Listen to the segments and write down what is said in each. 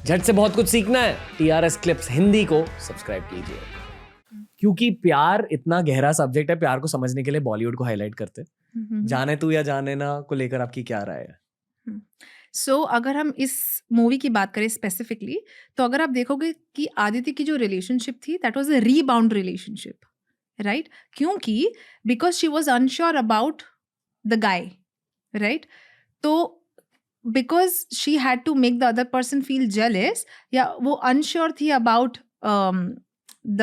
झट से बहुत कुछ सीखना है, TRS क्लिप्स हिंदी को सब्सक्राइब कीजिए। क्योंकि प्यार इतना गहरा सब्जेक्ट है, प्यार को समझने के लिए बॉलीवुड को हाईलाइट करते हैं। जाने तू या जाने ना को लेकर आपकी क्या राय है? सो अगर हम इस मूवी की बात करें स्पेसिफिकली, तो अगर आप देखोगे कि आदित्य की जो रिलेशनशिप थी that was a rebound relationship, right? क्योंकि because she was unsure about the guy, right? तो because she had to make the other person feel jealous, या वो अनश्योर थी about the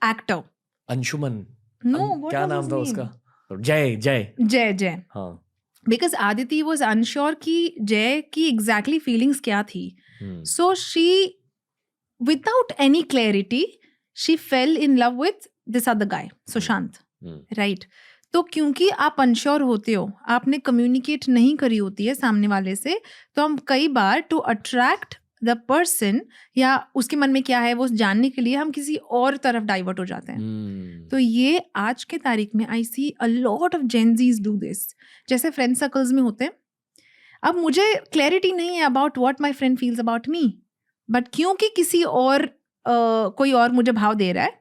actor. Anshuman, no, what क्या was नाम his था name? उसका? जय जय जय। हाँ। बिकॉज आदिति वॉज अनश्योर कि जय की एग्जैक्टली फीलिंग्स क्या थी, so she without any clarity she fail in love with this other guy, Sushant, right? तो क्योंकि आप अनश्योर होते हो, आपने कम्युनिकेट नहीं करी होती है सामने वाले से, तो हम कई बार टू अट्रैक्ट द पर्सन या उसके मन में क्या है वो जानने के लिए हम किसी और तरफ डाइवर्ट हो जाते हैं। तो ये आज के तारीख में I see a lot of Gen Zs do this. जैसे फ्रेंड सर्कल्स में होते हैं, अब मुझे क्लैरिटी नहीं है about what my friend feels about me, but क्योंकि किसी और कोई और मुझे भाव दे रहा है,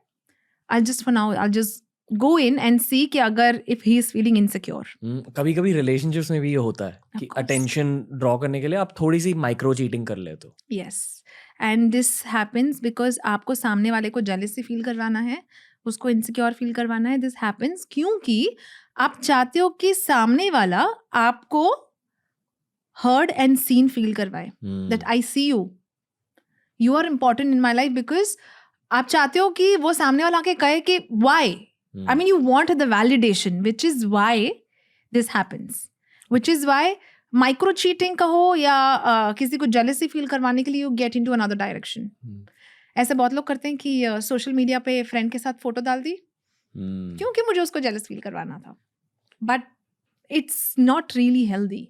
I just for now I just go in and see कि अगर if he is feeling insecure. कभी कभी रिलेशनशिप्स में भी ये होता है कि course. अटेंशन ड्रॉ करने के लिए आप थोड़ी सी माइक्रो चीटिंग कर लेते हो। Yes, and this happens because आपको सामने वाले को जेलसी फील करवाना है, उसको इनसिक्योर फील करवाना है। दिस हैपेंस क्योंकि आप चाहते हो कि सामने वाला आपको हर्ड एंड सीन फील करवाए, that I see you are important in my life, because आप चाहते हो कि वो सामने वाला आके कहे कि Y, I mean, you want the validation, which is why this happens. Which is why micro cheating कहो या किसी को jealousy feel करवाने के लिए you get into another direction. ऐसे बहुत लोग करते हैं कि सोशल मीडिया पे फ्रेंड के साथ फोटो डाल दी क्योंकि मुझे उसको jealous feel करवाना था, but it's not really healthy.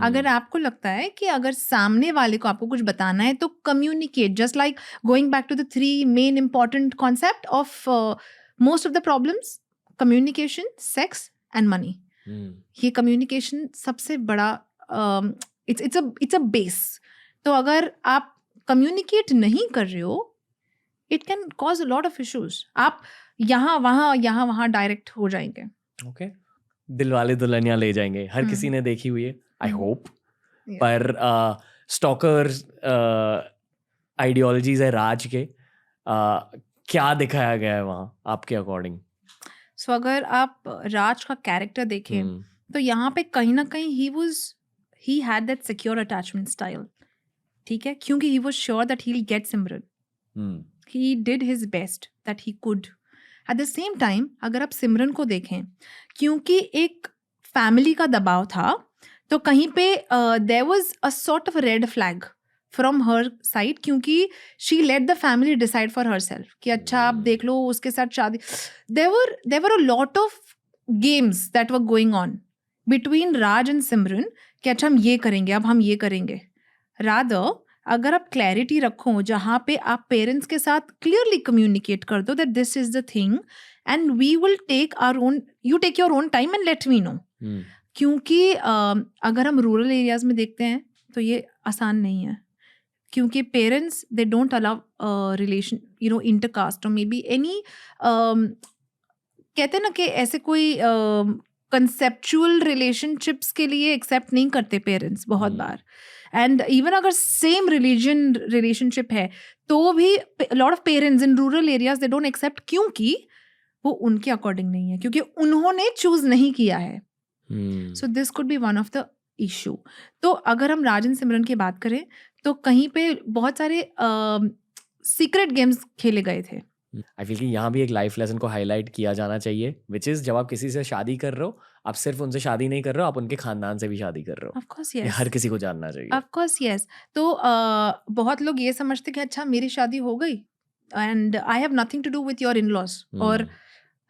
अगर आपको लगता है कि अगर सामने वाले को आपको कुछ बताना है तो communicate, just like going back to the 3 main important concept of most of the problems: communication, sex and money. ये communication सबसे बड़ा it's a base. तो अगर आप communicate नहीं कर रहे हो, it can cause a lot of issues. आप यहाँ वहाँ डायरेक्ट हो जाएंगे। ओके, दिलवाले दुल्हनिया ले जाएंगे हर किसी ने देखी हुई है, आई होप। पर स्टॉकर आइडियोलॉजीज है राज के, क्या दिखाया गया है वहाँ आपके अकॉर्डिंग? सो अगर आप राज का कैरेक्टर देखें तो यहाँ पे कहीं ना कहीं he had that secure attachment style, ठीक है? क्योंकि he was sure that he'll get Simran. He did his best that he could. At the same time, अगर आप सिमरन को देखें, क्योंकि एक फैमिली का दबाव था, तो कहीं पे there was a sort of red flag from her side, क्योंकि she let the family decide for herself कि अच्छा आप देख लो उसके साथ शादी। There were a lot of games that were going on between Raj and Simran कि अच्छा हम ये करेंगे, अब हम ये करेंगे। Rather, अगर आप क्लैरिटी रखो जहाँ पे आप पेरेंट्स के साथ क्लियरली कम्युनिकेट कर दो that this is the thing and we will take our own, you take your own time and let me know. क्योंकि अगर हम रूरल एरियाज में देखते हैं तो ये आसान नहीं है, क्योंकि parents they don't allow relation intercaste और मे बी एनी, कहते हैं ना कि ऐसे कोई कंसेप्चुअल रिलेशनशिप्स के लिए एक्सेप्ट नहीं करते पेरेंट्स बहुत बार। एंड इवन अगर सेम रिलीजन रिलेशनशिप है तो भी lot of parents in rural areas they don't accept, क्योंकि वो उनके अकॉर्डिंग नहीं है, क्योंकि उन्होंने चूज नहीं किया है। So this could be one of the issue. तो अगर हम राज एंड सिमरन की बात करें तो कहीं पे बहुत सारे सीक्रेट गेम्स खेले गए थे। आई फील कि यहाँ भी एक लाइफ लेसन को हाईलाइट किया जाना चाहिए, विच इज जब आप किसी से शादी कर रहे हो, आप सिर्फ उनसे शादी नहीं कर रहे हो, आप उनके खानदान से भी शादी कर रहे हो। Of course, ये yes. हर किसी को जानना चाहिए। Of course, yes. तो बहुत लोग ये समझते कि अच्छा मेरी शादी हो गई and I have nothing to do with your in-laws or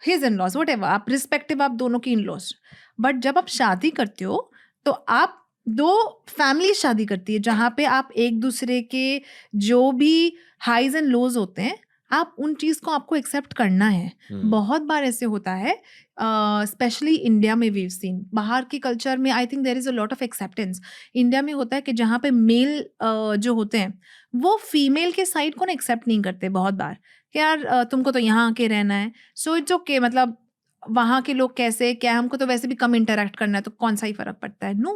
his in-laws, whatever, आप रिस्पेक्टिव आप दोनों की इन लॉज। बट जब आप शादी करते हो तो आप दो फैमिली शादी करती है जहाँ पे आप एक दूसरे के जो भी हाइज एंड लोज होते हैं आप उन चीज़ को आपको एक्सेप्ट करना है। बहुत बार ऐसे होता है, स्पेशली इंडिया में वीव सीन, बाहर के कल्चर में I think there is a lot of acceptance. India में होता है कि जहाँ पे मेल जो होते हैं वो फीमेल के साइड को ना एक्सेप्ट नहीं करते बहुत बार, कि यार तुमको तो यहाँ आके रहना है, सो इट्स ओके, मतलब वहाँ के लोग कैसे क्या, हमको तो वैसे भी कम इंटरेक्ट करना है तो कौन सा ही फर्क पड़ता है। No,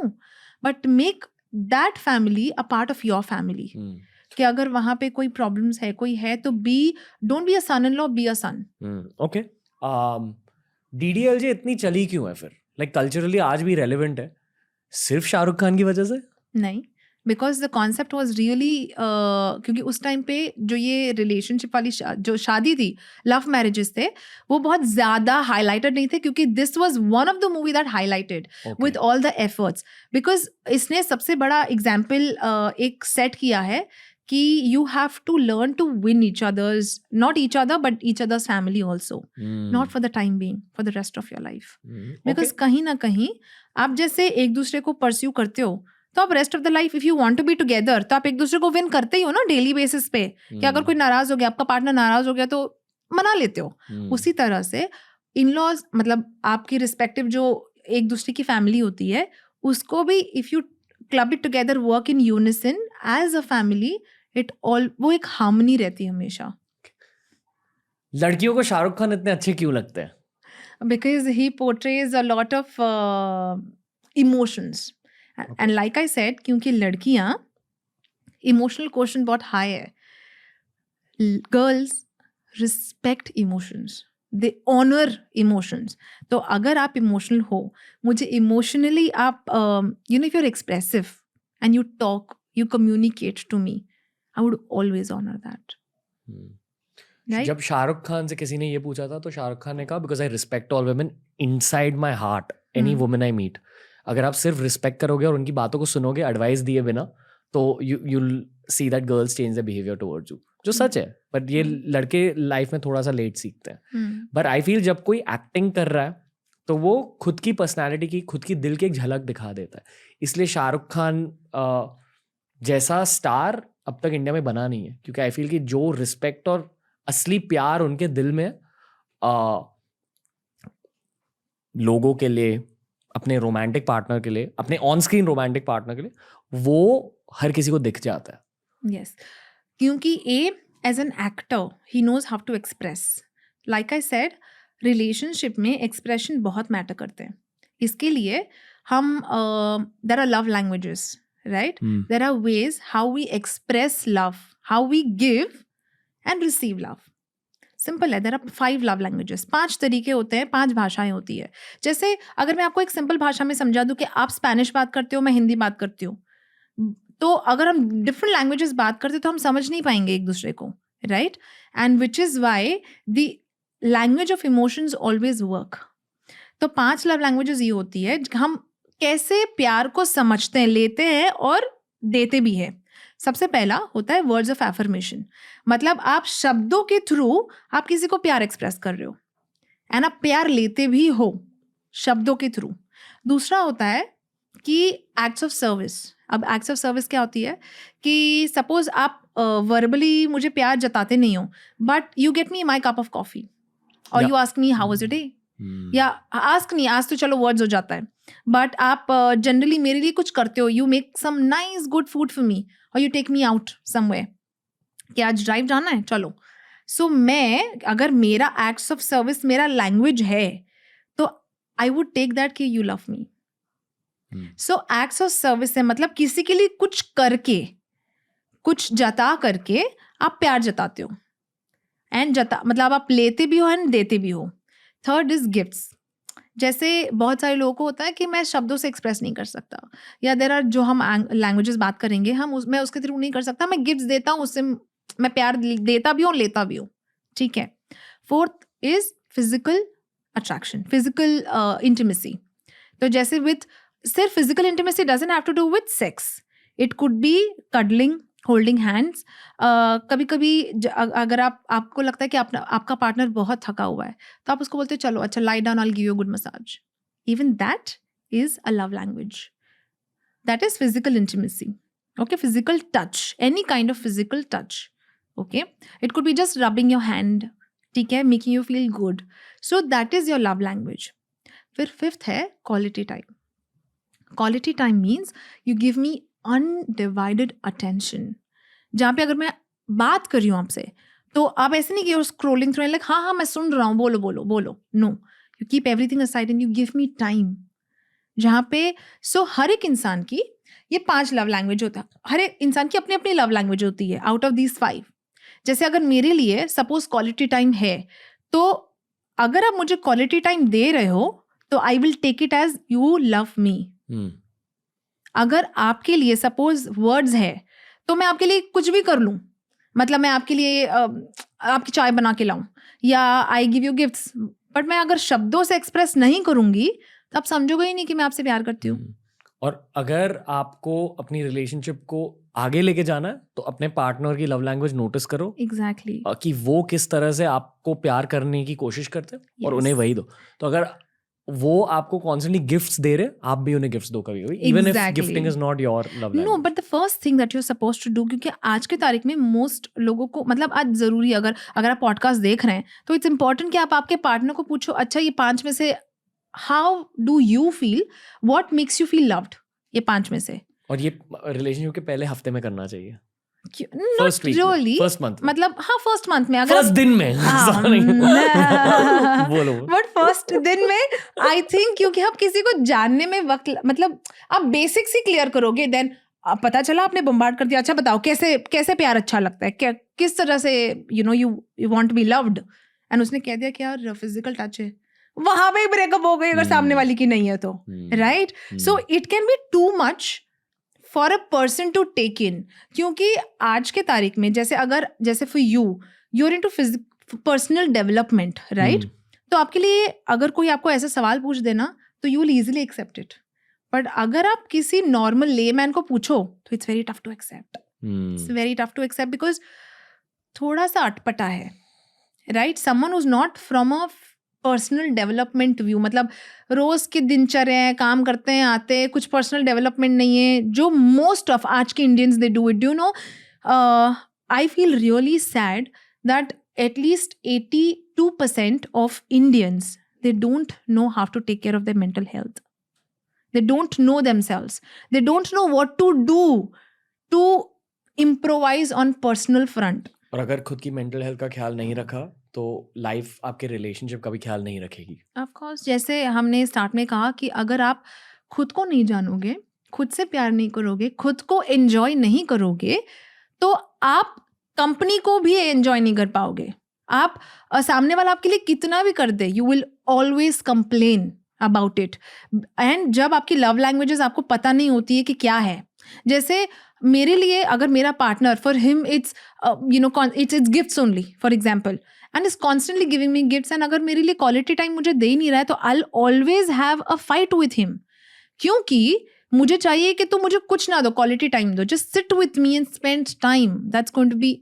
but make that family a part of your family, कि अगर वहां पे कोई प्रॉब्लम्स है, कोई है, तो don't be a son in law, be a son. Okay, DDLJ इतनी चली क्यों है फिर? लाइक कल्चरली आज भी रेलेवेंट है, सिर्फ शाहरुख खान की वजह से? नहीं, because the concept was really, क्योंकि उस टाइम पे जो ये रिलेशनशिप वाली जो शादी थी, लव मैरिजेस थे, वो बहुत ज्यादा हाईलाइटेड नहीं थे, क्योंकि this was one of the movie that highlighted with all the efforts, because इसने सबसे बड़ा एग्जाम्पल एक सेट किया है कि you have to learn to win each other's, not each other, but each other's family also. Not for the time being, for the rest of your life. Because कहीं ना कहीं आप जैसे एक दूसरे को परस्यू करते हो, तो आप rest of the life if you want to be together, तो आप एक दूसरे को विन करते ही हो ना डेली बेसिस पे, कि अगर कोई नाराज हो गया, आपका पार्टनर नाराज हो गया, तो मना लेते हो। उसी तरह से इन लॉज, मतलब आपकी रिस्पेक्टिव जो एक दूसरे की फैमिली होती है, उसको भी if you club it together, work in unison as a family, वो एक हार्मनी रहती है हमेशा। लड़कियों को शाहरुख खान इतने अच्छे क्यों लगते हैं? Because he portrays a lot of emotions. And like I said, क्योंकि लड़कियां इमोशनल क्वेश्चन बहुत हाई है, girls respect emotions, they honour emotions. तो अगर आप इमोशनल हो, मुझे इमोशनली आप you know if you are expressive and you talk, you communicate to me, I would always honour that. जब शाहरुख खान से किसी ने ये पूछा था, तो शाहरुख खान ने कहा, because I respect all women inside my heart, any women I meet. अगर आप सिर्फ रिस्पेक्ट करोगे और उनकी बातों को सुनोगे एडवाइस दिए बिना, तो you see that girls change the behaviour towards you, जो सच है। बट ये लड़के लाइफ में थोड़ा सा लेट सीखते हैं। बट आई फील जब कोई एक्टिंग कर रहा है, तो वो खुद की पर्सनैलिटी की, खुद की दिल की एक झलक दिखा देता है। इसलिए शाहरुख खान जैसा स्टार अब तक इंडिया में बना नहीं है, क्योंकि आई फील कि जो रिस्पेक्ट और असली प्यार उनके दिल में लोगों के लिए, अपने रोमांटिक पार्टनर के लिए, अपने ऑन स्क्रीन रोमांटिक पार्टनर के लिए, वो हर किसी को दिख जाता है। यस, क्योंकि as an actor he knows how to express. Like I said, relationship में एक्सप्रेशन बहुत मैटर करते हैं। इसके लिए हम there are love languages, right? There are ways how we express love, how we give and receive love. Simple है, there are 5 love languages, 5 तरीके होते हैं, 5 भाषाएं होती है। जैसे अगर मैं आपको एक सिंपल भाषा में समझा दूं कि आप स्पेनिश बात करते हो, मैं हिंदी बात करती हूँ, तो अगर हम डिफरेंट लैंग्वेजेस बात करते तो हम समझ नहीं पाएंगे एक दूसरे को, right? And which is why the language of emotions always work. तो 5 लव लैंग्वेजेस ये होती है, हम कैसे प्यार को समझते हैं, लेते हैं और देते भी हैं। सबसे पहला होता है वर्ड्स ऑफ एफर्मेशन, मतलब आप शब्दों के थ्रू आप किसी को प्यार एक्सप्रेस कर रहे हो, एंड आप प्यार लेते भी हो शब्दों के थ्रू। दूसरा होता है कि एक्ट्स ऑफ सर्विस। अब एक्ट्स ऑफ सर्विस क्या होती है कि सपोज आप वर्बली मुझे प्यार जताते नहीं हो, but you get me my cup of coffee, और you ask me how was your day, या आस्क नहीं, आज तो चलो वर्ड्स हो जाता है, बट आप जनरली मेरे लिए कुछ करते हो, you make some nice good food for me, और you take me out somewhere, कि आज ड्राइव जाना है, चलो। सो मैं, अगर मेरा एक्ट्स ऑफ सर्विस मेरा लैंग्वेज है, तो आई वुड टेक दैट कि you love me. So acts of service है मतलब किसी के लिए कुछ करके, कुछ जता करके आप प्यार जताते हो, एंड मतलब आप लेते भी हो एंड देते भी हो। Third is gifts. जैसे बहुत सारे लोगों को होता है कि मैं शब्दों से एक्सप्रेस नहीं कर सकता, या देयर आर जो हम लैंग्वेजेस बात करेंगे, मैं उसके थ्रू नहीं कर सकता, मैं गिफ्ट्स देता हूँ, उससे मैं प्यार देता भी हूँ, लेता भी हूँ, ठीक है। Fourth is physical attraction, physical intimacy. तो जैसे विथ सिर्फ physical intimacy doesn't have to do with sex, it could be cuddling, holding hands. कभी कभी अगर आपको लगता है कि आपका पार्टनर बहुत थका हुआ है, तो आप उसको बोलते हो चलो अच्छा lie down, I will give you a good massage. Even that is a love language, that is physical intimacy. Okay, physical touch, any kind of physical touch, okay, it could be just rubbing your hand, ठीक है, making you feel good. So that is your love language. फिर fifth है quality time. Quality time means you give me undivided attention. जहाँ पे अगर मैं बात कर रही हूँ आपसे, तो आप ऐसे नहीं कि you're scrolling through and like हाँ मैं सुन रहा हूँ, बोलो बोलो बोलो. No, you keep everything aside and you give me time. जहाँ पे हर एक इंसान की ये 5 लव लैंग्वेज होता है. हर एक इंसान की अपनी अपनी लव लैंग्वेज होती है आउट ऑफ दीज 5. जैसे अगर मेरे लिए सपोज क्वालिटी टाइम है, तो अगर आप मुझे क्वालिटी टाइम दे रहे हो तो I will take it as you love me. अगर आपके लिए सपोज वर्ड्स है, तो मैं आपके लिए कुछ भी कर लूं. मतलब मैं आपके लिए आपकी चाय बना के लाऊं या I give you gifts, but मैं अगर शब्दों से एक्सप्रेस नहीं करूंगी तो आप समझोगे ही नहीं कि मैं आपसे प्यार करती हूँ. और अगर आपको अपनी रिलेशनशिप को आगे लेके जाना है तो अपने पार्टनर की लव लैंग्वेज नोटिस करो. एग्जैक्टली. कि वो किस तरह से आपको प्यार करने की कोशिश करते हैं और उन्हें वही दो. तो अगर वो आपको कॉन्स्टेंटली गिफ्ट्स दे रहे, आप भी उन्हें गिफ्ट्स दो कभी, even if gifting is not your love language. No, but the first thing that you are supposed to do, क्योंकि आज के तारीख में मोस्ट लोगों को, मतलब आज जरूरी, अगर आप पॉडकास्ट देख रहे हैं तो इट्स इंपॉर्टेंट कि आप आपके पार्टनर को पूछो, अच्छा ये 5 में से how do you feel, what makes you feel loved, ये 5 में से. और ये रिलेशनशिप के पहले हफ्ते में करना चाहिए. Not really. फर्स्ट मंथ, मतलब हाँ फर्स्ट मंथ में, अगर फर्स्ट दिन में बोलो. बट फर्स्ट दिन में आई थिंक, क्योंकि आप किसी को जानने में वक्त, मतलब आप बेसिक्स ही क्लियर करोगे, देन पता चला आपने बम्बार्ड कर दिया, अच्छा बताओ कैसे प्यार अच्छा लगता है, क्या किस तरह से you want to be loved, and उसने कह दिया कि यार फिजिकल टच है, वहां पे ब्रेकअप हो गई अगर सामने वाली की नहीं है तो, right. So it can be too much for a person to take in, क्योंकि आज के तारीख में जैसे for you are into personal development, right. तो आपके लिए अगर कोई आपको ऐसा सवाल पूछ देना तो you will easily accept it, but अगर आप किसी नॉर्मल लेमैन को पूछो तो it's very tough to accept. It's very tough to accept because थोड़ा सा अटपटा है, right. Someone who's not from a personal development view, मतलब रोज की दिनचर्या है, काम करते हैं, आते हैं, कुछ पर्सनल डेवलपमेंट नहीं है, जो मोस्ट ऑफ आज के Indians they do it. You know, I feel really sad that at least 82% of Indians, they don't know how to take care of their mental health. They don't know themselves. They don't know what to do to improvise on personal front. और अगर खुद की mental health का ख्याल नहीं रखा तो life आपके रिलेशनशिप का भी ख्याल नहीं रखेगी. ऑफ कोर्स, जैसे हमने स्टार्ट में कहा कि अगर आप खुद को नहीं जानोगे, खुद से प्यार नहीं करोगे, खुद को एंजॉय नहीं करोगे, तो आप कंपनी को भी एंजॉय नहीं कर पाओगे. आप सामने वाला आपके लिए कितना भी कर दे, you will always complain about it. And जब आपकी लव लैंग्वेजेस आपको पता नहीं होती है कि क्या है, जैसे मेरे लिए अगर मेरा partner, for him it's it's gifts only for example, and is constantly giving me gifts, and अगर मेरे लिए क्वालिटी टाइम मुझे दे ही नहीं रहा है तो I will always have a fight with him, क्योंकि मुझे चाहिए कि तुम मुझे कुछ ना दो, क्वालिटी टाइम दो, just sit with me and spend time. That's going to be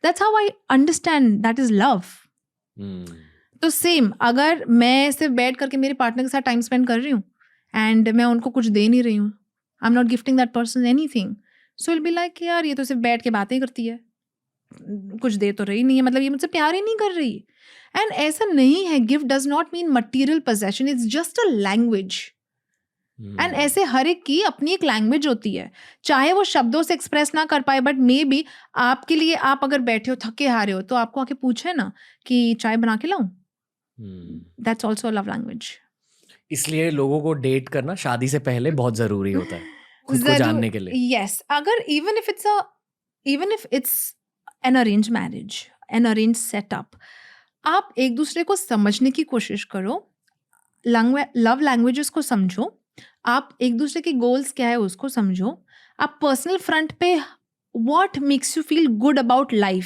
that's how I understand that is love. तो सेम, अगर मैं सिर्फ बैठ करके मेरे पार्टनर के साथ टाइम स्पेंड कर रही हूँ एंड मैं उनको कुछ दे नहीं रही हूँ, I am not gifting that person anything, so will be like यार ये तो सिर्फ बैठ के बातें करती है, कुछ दे तो रही नहीं है, मतलब ये मुझसे प्यार ही नहीं कर रही. एंड ऐसा नहीं है, gift does not mean material possession, it's just a language. And ऐसे हर एक की अपनी एक लैंग्वेज होती है, चाहे वो शब्दों से एक्सप्रेस ना कर पाए, बट मे बी आपके लिए, आप अगर बैठे हो थके हारे हो तो आपको आके पूछे ना कि चाय बना के लाऊं, दैट्स ऑल्सो लव लैंग्वेज. इसलिए लोगों को डेट करना शादी से पहले बहुत जरूरी होता है खुद को जानने के लिए. यस, अगर even if it's an arrange marriage, an arrange setup, आप एक दूसरे को समझने की कोशिश करो, लव लैंग्वेजेस को समझो, आप एक दूसरे के गोल्स क्या है उसको समझो, आप पर्सनल फ्रंट पे what makes you feel good about life,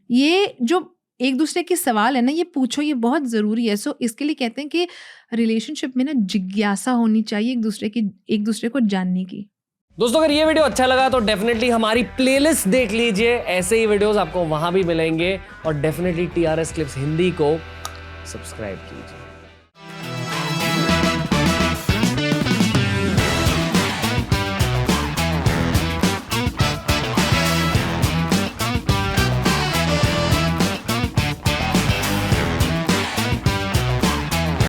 ये जो एक दूसरे के सवाल है ना, ये पूछो, ये बहुत ज़रूरी है. सो इसके लिए कहते हैं कि रिलेशनशिप में ना जिज्ञासा होनी चाहिए एक दूसरे को जानने की. दोस्तों, अगर ये वीडियो अच्छा लगा तो डेफिनेटली हमारी प्लेलिस्ट देख लीजिए, ऐसे ही वीडियोस आपको वहां भी मिलेंगे, और डेफिनेटली TRS क्लिप्स हिंदी को सब्सक्राइब कीजिए.